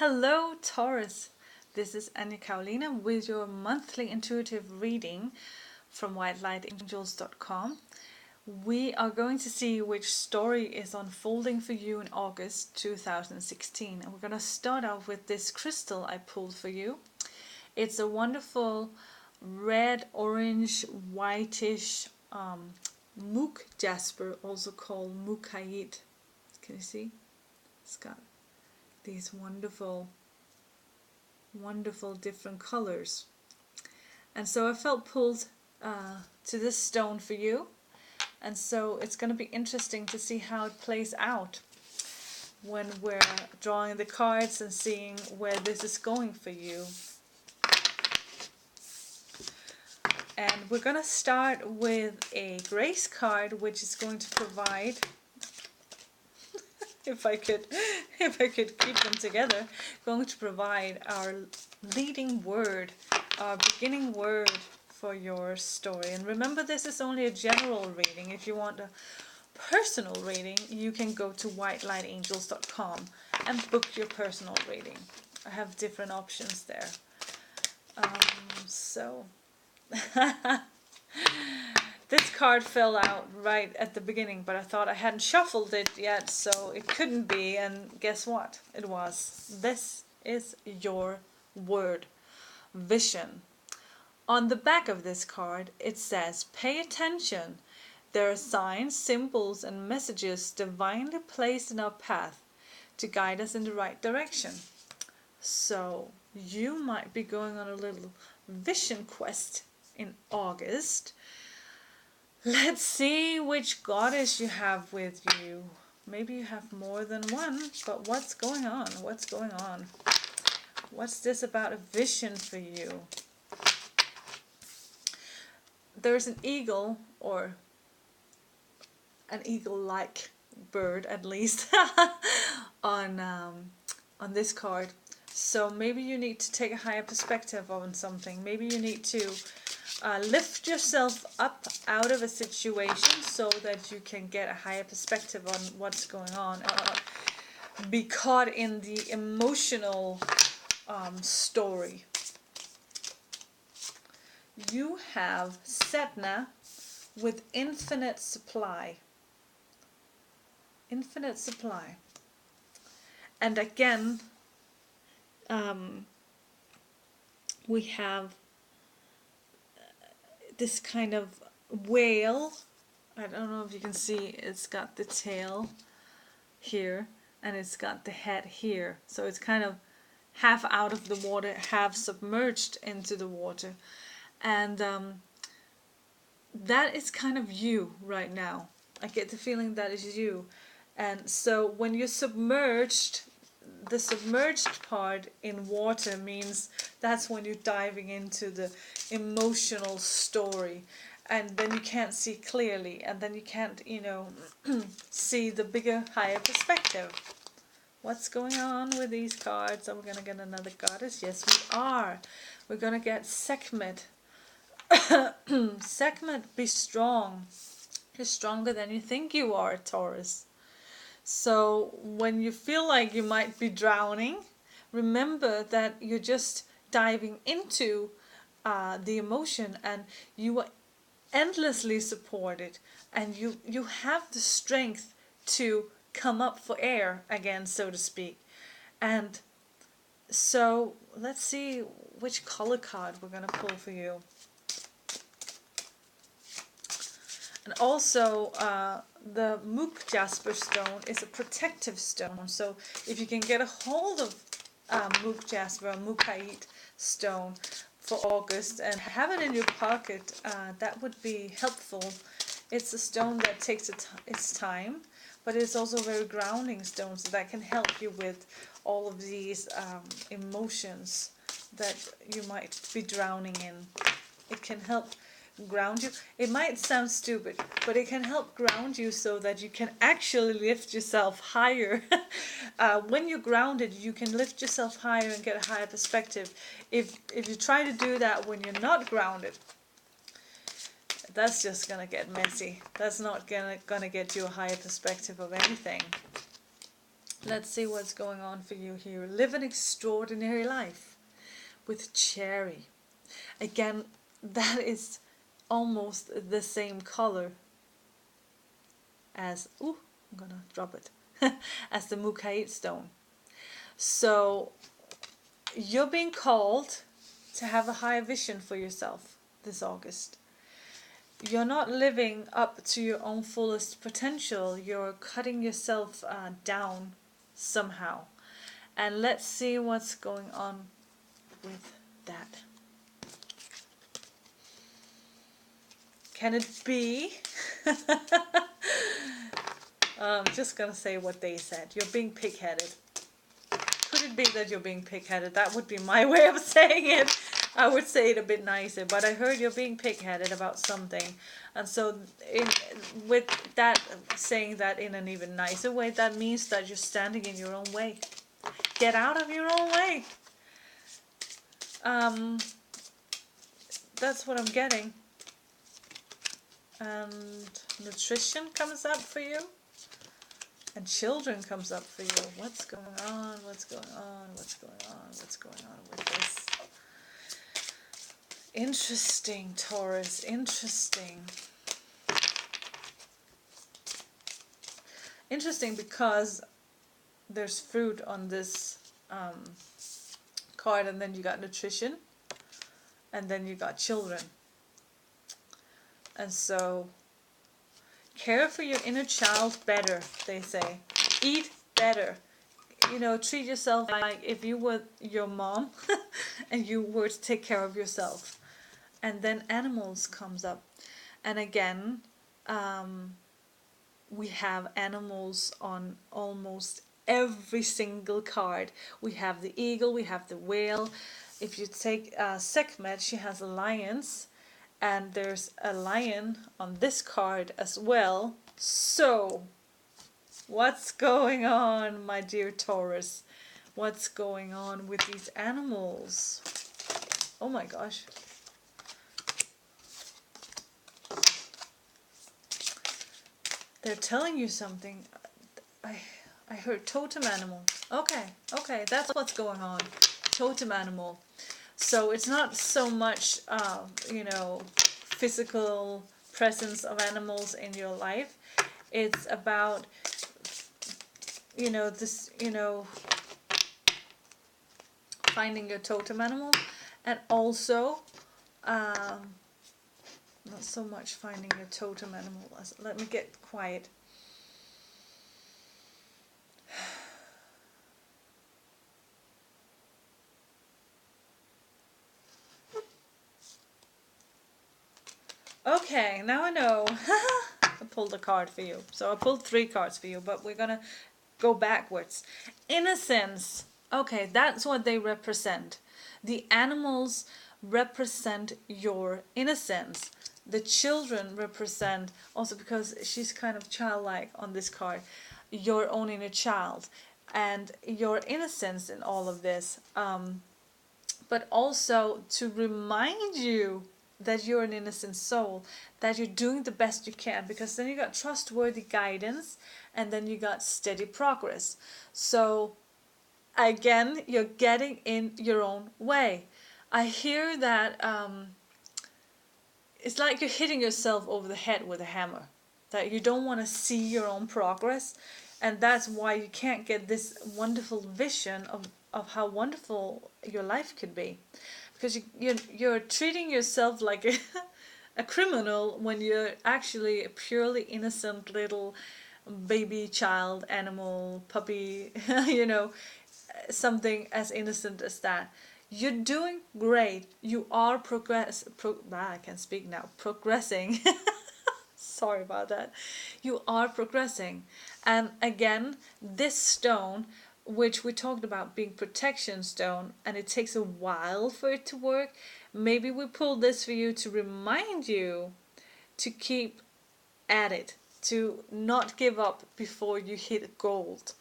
Hello Taurus, this is Anya Carolina with your monthly intuitive reading from whitelightangels.com. We are going to see which story is unfolding for you in August 2016, and we're going to start off with this crystal I pulled for you. It's a wonderful red, orange, whitish mook jasper, also called mookite. Can you see? It's got these wonderful different colors, and so I felt pulled to this stone for you, and so it's going to be interesting to see how it plays out when we're drawing the cards and seeing where this is going for you. And we're going to start with a grace card, which is going to provide if I could keep them together, going to provide our leading word, our beginning word for your story. And remember, this is only a general reading. If you want a personal reading, you can go to whitelightangels.com and book your personal reading. I have different options there. This card fell out right at the beginning, but I thought I hadn't shuffled it yet, so it couldn't be, and guess what? It was. This is your word, vision. On the back of this card, it says, pay attention. There are signs, symbols, and messages divinely placed in our path to guide us in the right direction. So, you might be going on a little vision quest in August. Let's see which goddess you have with you. Maybe you have more than one, but what's going on? What's going on? What's this about a vision for you? There's an eagle, or an eagle-like bird at least, on this card. So maybe you need to take a higher perspective on something. Maybe you need to lift yourself up out of a situation so that you can get a higher perspective on what's going on, be caught in the emotional story. You have Setna with infinite supply. Infinite supply. And again, we have this kind of whale. I don't know if you can see, it's got the tail here and it's got the head here, so it's kind of half out of the water, half submerged into the water, and that is kind of you right now. I get the feeling that is you. And so when you're submerged, the submerged part in water means that's when you're diving into the emotional story, and then you can't see clearly, and then you can't, see the bigger, higher perspective. What's going on with these cards? Are we going to get another goddess? Yes, we are. We're going to get Sekhmet. Sekhmet, be strong. You're stronger than you think you are, Taurus. So when you feel like you might be drowning, remember that you're just diving into the emotion, and you are endlessly supported, and you have the strength to come up for air again, so to speak. And so let's see which color card we're going to pull for you. And also, the mook jasper stone is a protective stone. So if you can get a hold of mook jasper, mookite stone for August, and have it in your pocket, that would be helpful. It's a stone that takes its time, but it's also a very grounding stone, so that can help you with all of these emotions that you might be drowning in. It can help ground you. It might sound stupid, but it can help ground you so that you can actually lift yourself higher. When you're grounded, you can lift yourself higher and get a higher perspective. If you try to do that when you're not grounded, that's just gonna get messy. That's not gonna get you a higher perspective of anything. Let's see what's going on for you here. Live an extraordinary life with cherry. Again, that is almost the same color as, ooh, I'm gonna drop it, as the Mukait stone. So you're being called to have a higher vision for yourself this August. You're not living up to your own fullest potential. You're cutting yourself down somehow. And let's see what's going on with that. Can it be? I'm just gonna say what they said. You're being pig-headed. Could it be that you're being pig-headed? That would be my way of saying it. I would say it a bit nicer, but I heard you're being pig-headed about something. And so with that, saying that in an even nicer way, that means that you're standing in your own way. Get out of your own way. That's what I'm getting. And nutrition comes up for you. And children comes up for you. What's going on? What's going on? What's going on? What's going on with this? Interesting, Taurus. Interesting. Interesting because there's fruit on this card, and then you got nutrition, and then you got children. And so, care for your inner child better, they say. Eat better. You know, treat yourself like if you were your mom and you were to take care of yourself. And then animals comes up. And again, we have animals on almost every single card. We have the eagle, we have the whale. If you take Sekhmet, she has lions. And there's a lion on this card as well. So, what's going on, my dear Taurus? What's going on with these animals? Oh my gosh. They're telling you something. I heard totem animal. Okay, that's what's going on. Totem animal. So it's not so much, you know, physical presence of animals in your life. It's about, you know, this, you know, finding your totem animal, and also, not so much finding your totem animal. Let me get quiet. Okay, now I know. I pulled a card for you. So I pulled 3 cards for you, but we're gonna go backwards. Innocence. Okay, that's what they represent. The animals represent your innocence. The children represent, also because she's kind of childlike on this card, your own inner child and your innocence in all of this. But also to remind you that you're an innocent soul, that you're doing the best you can, because then you got trustworthy guidance, and then you got steady progress. So again, you're getting in your own way. I hear that it's like you're hitting yourself over the head with a hammer, that you don't want to see your own progress, and that's why you can't get this wonderful vision of how wonderful your life could be. Because you're treating yourself like a criminal when you're actually a purely innocent little baby, child, animal, puppy, you know, something as innocent as that. You're doing great. You are I can speak now. Progressing. Sorry about that. You are progressing. And again, this stone, which we talked about being protection stone, and it takes a while for it to work. Maybe we pulled this for you to remind you to keep at it, to not give up before you hit gold.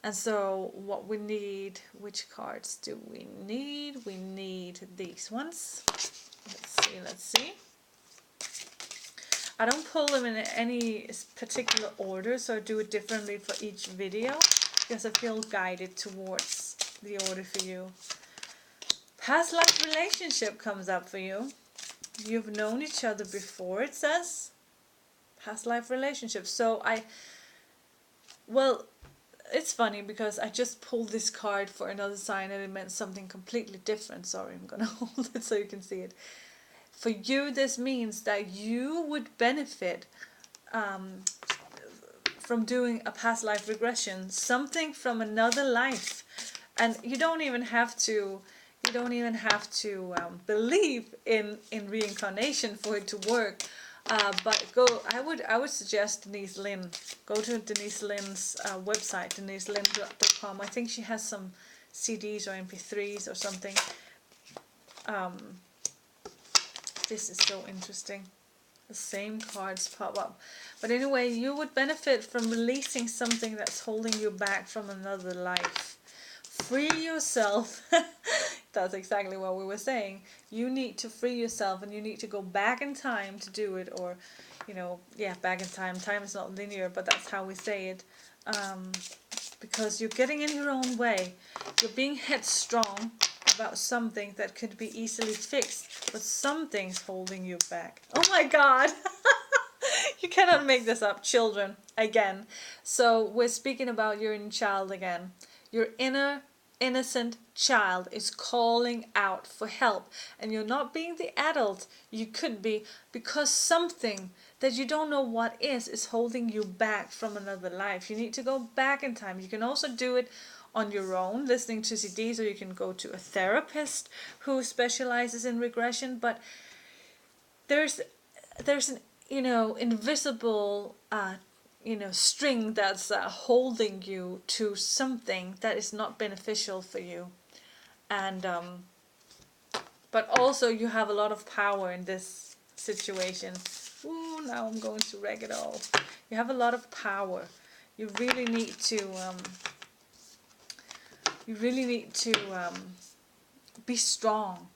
And so what we need, which cards do we need? We need these ones. Let's see. I don't pull them in any particular order, so I do it differently for each video. because I feel guided towards the order for you. Past life relationship comes up for you. You've known each other before, it says. Past life relationship. So well, it's funny because I just pulled this card for another sign and it meant something completely different. Sorry, I'm gonna hold it so you can see it. For you, this means that you would benefit from doing a past life regression, something from another life, and you don't even have to believe in reincarnation for it to work. But I would suggest Denise Lynn. Go to Denise Lynn's website, deniselynn.com. I think she has some CDs or MP3s or something. This is so interesting. The same cards pop up. But anyway, you would benefit from releasing something that's holding you back from another life. Free yourself. That's exactly what we were saying. You need to free yourself, and you need to go back in time to do it, or, back in time. Time is not linear, but that's how we say it. Because you're getting in your own way. You're being headstrong about something that could be easily fixed, but something's holding you back. Oh my God! You cannot make this up, children, again. So we're speaking about your inner child again. Your inner innocent child is calling out for help, and you're not being the adult you could be, because something that you don't know what is holding you back from another life. You need to go back in time. You can also do it on your own, listening to CDs, or you can go to a therapist who specializes in regression. But there's an invisible string that's holding you to something that is not beneficial for you. And but also you have a lot of power in this situation. Ooh, now I'm going to wreck it all. You have a lot of power. You really need to be strong,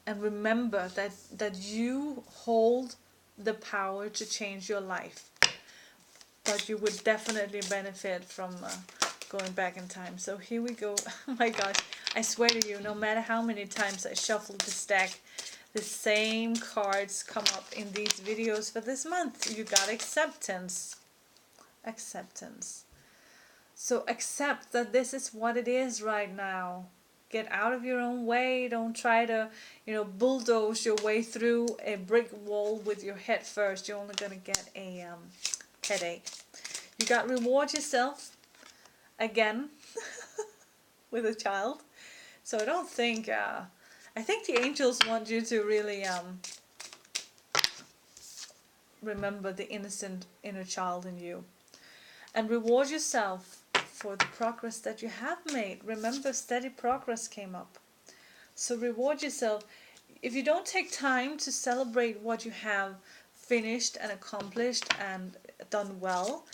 and remember that you hold the power to change your life. But you would definitely benefit from going back in time. So here we go. Oh my gosh, I swear to you, no matter how many times I shuffle the stack, the same cards come up in these videos for this month. You got acceptance. Acceptance. So accept that this is what it is right now. Get out of your own way. Don't try to, bulldoze your way through a brick wall with your head first. You're only going to get a headache. You got to reward yourself again with a child. So I don't think, I think the angels want you to really remember the innocent inner child in you. And reward yourself for the progress that you have made. Remember, steady progress came up. So reward yourself. If you don't take time to celebrate what you have finished and accomplished and done well,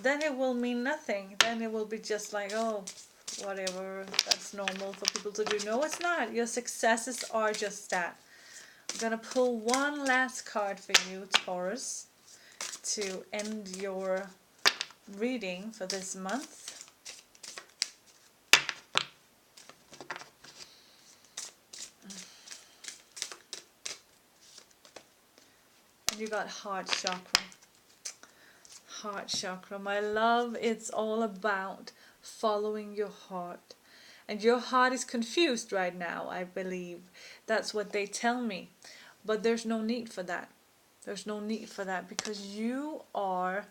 then it will mean nothing. Then it will be just like, oh, whatever, that's normal for people to do. No, it's not. Your successes are just that. I'm going to pull one last card for you, Taurus, to end your reading for this month. And you got heart chakra. Heart chakra. My love, it's all about following your heart. And your heart is confused right now, I believe. That's what they tell me. But there's no need for that. There's no need for that, because you are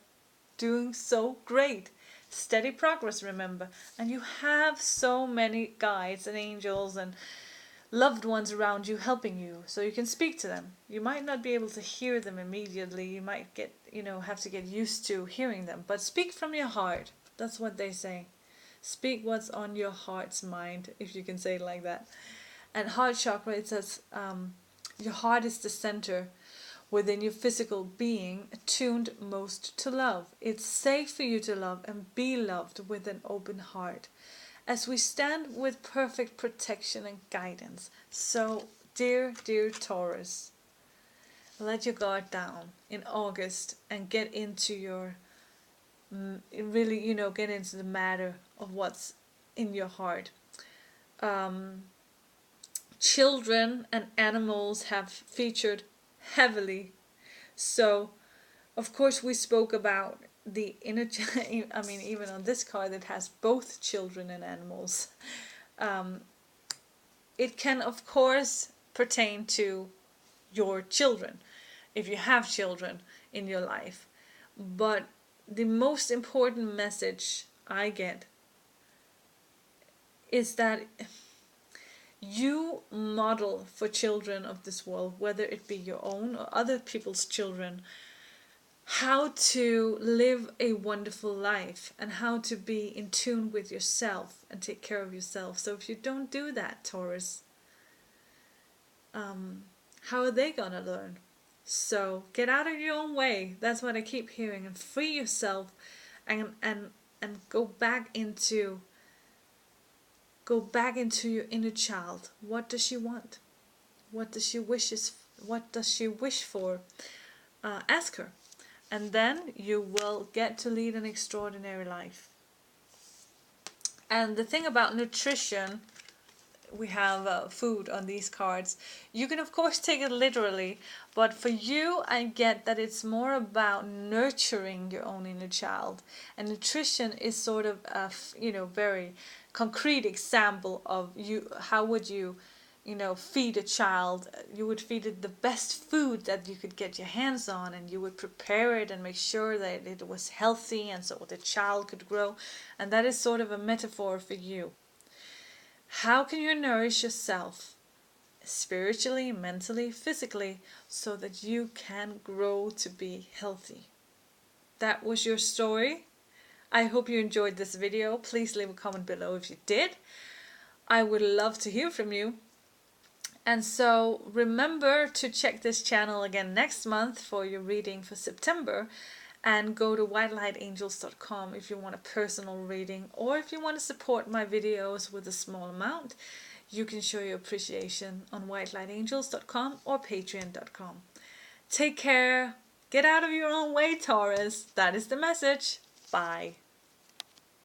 doing so great. Steady progress, remember. And you have so many guides and angels and loved ones around you helping you, so you can speak to them. You might not be able to hear them immediately. You might get, have to get used to hearing them. But speak from your heart. That's what they say. Speak what's on your heart's mind, if you can say it like that. And heart chakra, it says, your heart is the center within your physical being, attuned most to love. It's safe for you to love and be loved with an open heart, as we stand with perfect protection and guidance. So, dear Taurus, let your guard down in August and get into your, really, get into the matter of what's in your heart. Children and animals have featured heavily. So, of course, we spoke about the inner. I mean, even on this card, it has both children and animals. It can, of course, pertain to your children, if you have children in your life. But the most important message I get is that you model for children of this world, whether it be your own or other people's children, how to live a wonderful life and how to be in tune with yourself and take care of yourself. So if you don't do that, Taurus, how are they gonna learn? So get out of your own way. That's what I keep hearing, and free yourself, and go back into your inner child. What does she want? What does she wish for? Ask her, and then you will get to lead an extraordinary life. And the thing about nutrition, we have food on these cards. You can of course take it literally, but for you I get that it's more about nurturing your own inner child, and nutrition is sort of a very concrete example of how would you feed a child. You would feed it the best food that you could get your hands on, and you would prepare it and make sure that it was healthy and so the child could grow. And that is sort of a metaphor for you. How can you nourish yourself spiritually, mentally, physically, so that you can grow to be healthy? That was your story. I hope you enjoyed this video. Please leave a comment below if you did. I would love to hear from you. And so remember to check this channel again next month for your reading for September. And go to whitelightingels.com if you want a personal reading, or if you want to support my videos with a small amount. You can show your appreciation on whitelightingels.com or patreon.com. Take care. Get out of your own way, Taurus. That is the message. Bye.